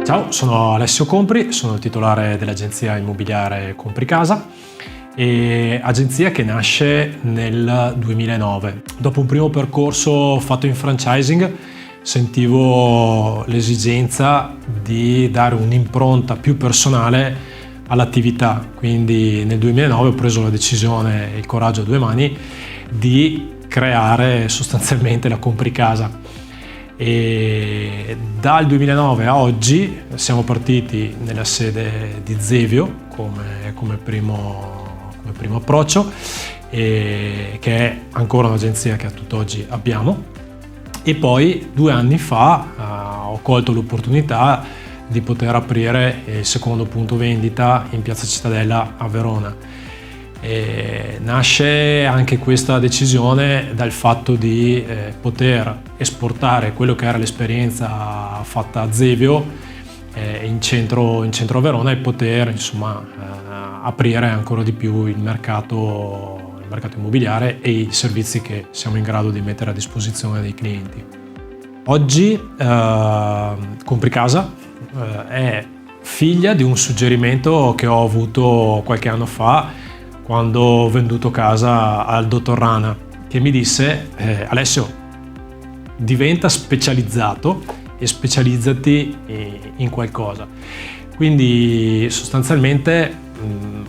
Ciao, sono Alessio Compri, sono il titolare dell'agenzia immobiliare Compri Casa, agenzia che nasce nel 2009. Dopo un primo percorso fatto in franchising sentivo l'esigenza di dare un'impronta più personale all'attività, quindi nel 2009 ho preso la decisione, il coraggio a due mani, di creare sostanzialmente la Compri Casa. E dal 2009 a oggi siamo partiti nella sede di Zevio come primo approccio, che è ancora un'agenzia che a tutt'oggi abbiamo, e poi 2 anni fa ho colto l'opportunità di poter aprire il secondo punto vendita in Piazza Cittadella a Verona. Nasce anche questa decisione dal fatto di poter esportare quello che era l'esperienza fatta a Zevio in centro a Verona e poter aprire ancora di più il mercato immobiliare e i servizi che siamo in grado di mettere a disposizione dei clienti. Oggi Compri Casa è figlia di un suggerimento che ho avuto qualche anno fa quando ho venduto casa al dottor Rana, che mi disse Alessio, diventa specializzato e specializzati in qualcosa. Quindi sostanzialmente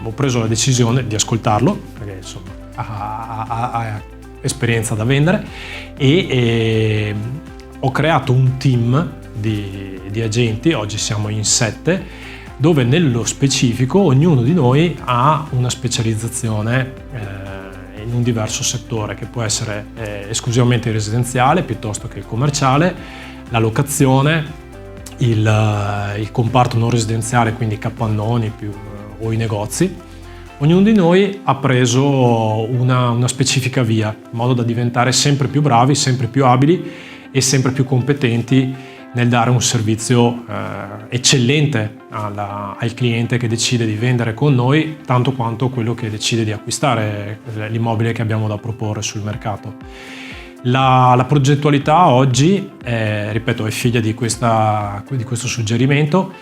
ho preso la decisione di ascoltarlo, perché insomma ha esperienza da vendere, e ho creato un team di agenti, oggi siamo in 7, dove nello specifico ognuno di noi ha una specializzazione in un diverso settore, che può essere esclusivamente il residenziale piuttosto che il commerciale, la locazione, il comparto non residenziale, quindi i capannoni o i negozi. Ognuno di noi ha preso una specifica via, in modo da diventare sempre più bravi, sempre più abili e sempre più competenti nel dare un servizio eccellente al cliente che decide di vendere con noi, tanto quanto quello che decide di acquistare l'immobile che abbiamo da proporre sul mercato. La progettualità oggi, ripeto, è figlia di questo suggerimento,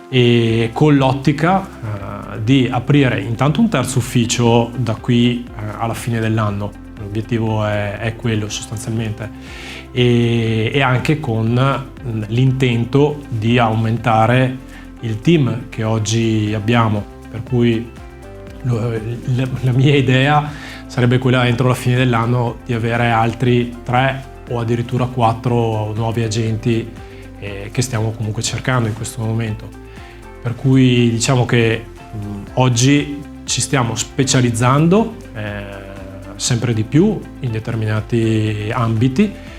e con l'ottica di aprire intanto un terzo ufficio da qui alla fine dell'anno. L'obiettivo è quello sostanzialmente, e anche con l'intento di aumentare il team che oggi abbiamo, per cui la mia idea sarebbe quella entro la fine dell'anno di avere altri 3 o addirittura 4 nuovi agenti che stiamo comunque cercando in questo momento. Per cui diciamo che oggi ci stiamo specializzando sempre di più in determinati ambiti.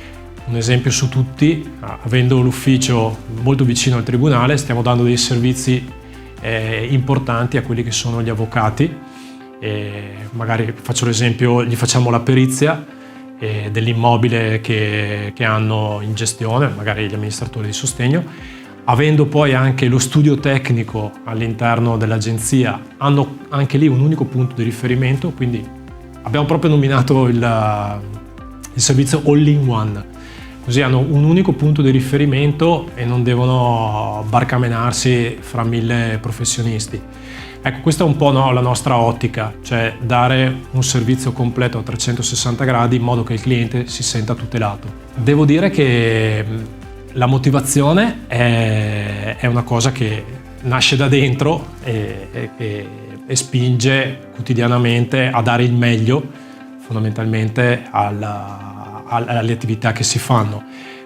Un esempio su tutti: avendo l'ufficio molto vicino al tribunale, stiamo dando dei servizi importanti a quelli che sono gli avvocati. Magari faccio l'esempio, gli facciamo la perizia dell'immobile che hanno in gestione, magari gli amministratori di sostegno. Avendo poi anche lo studio tecnico all'interno dell'agenzia, hanno anche lì un unico punto di riferimento, quindi abbiamo proprio nominato il servizio all-in-one. Così hanno un unico punto di riferimento e non devono barcamenarsi fra 1000 professionisti. Ecco, questa è un po' la nostra ottica, cioè dare un servizio completo a 360 gradi in modo che il cliente si senta tutelato. Devo dire che la motivazione è una cosa che nasce da dentro e spinge quotidianamente a dare il meglio, fondamentalmente alle attività che si fanno.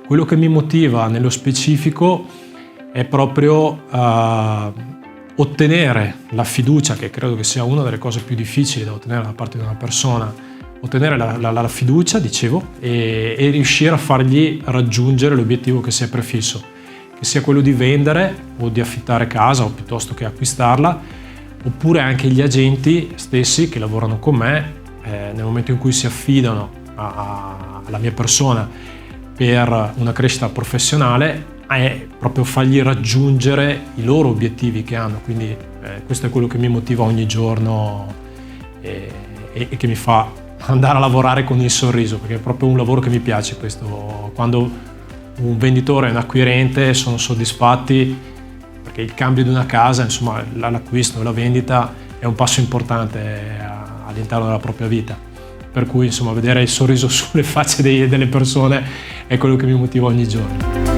Quello che mi motiva nello specifico è proprio ottenere la fiducia, che credo che sia una delle cose più difficili da ottenere da parte di una persona, ottenere la fiducia, dicevo, e riuscire a fargli raggiungere l'obiettivo che si è prefisso, che sia quello di vendere o di affittare casa o piuttosto che acquistarla, oppure anche gli agenti stessi che lavorano con me, nel momento in cui si affidano alla mia persona per una crescita professionale, è proprio fargli raggiungere i loro obiettivi che hanno. Quindi questo è quello che mi motiva ogni giorno e che mi fa andare a lavorare con il sorriso, perché è proprio un lavoro che mi piace questo. Quando un venditore e un acquirente sono soddisfatti perché il cambio di una casa, insomma, l'acquisto, la vendita è un passo importante all'interno della propria vita. Per cui, insomma, vedere il sorriso sulle facce delle persone è quello che mi motiva ogni giorno.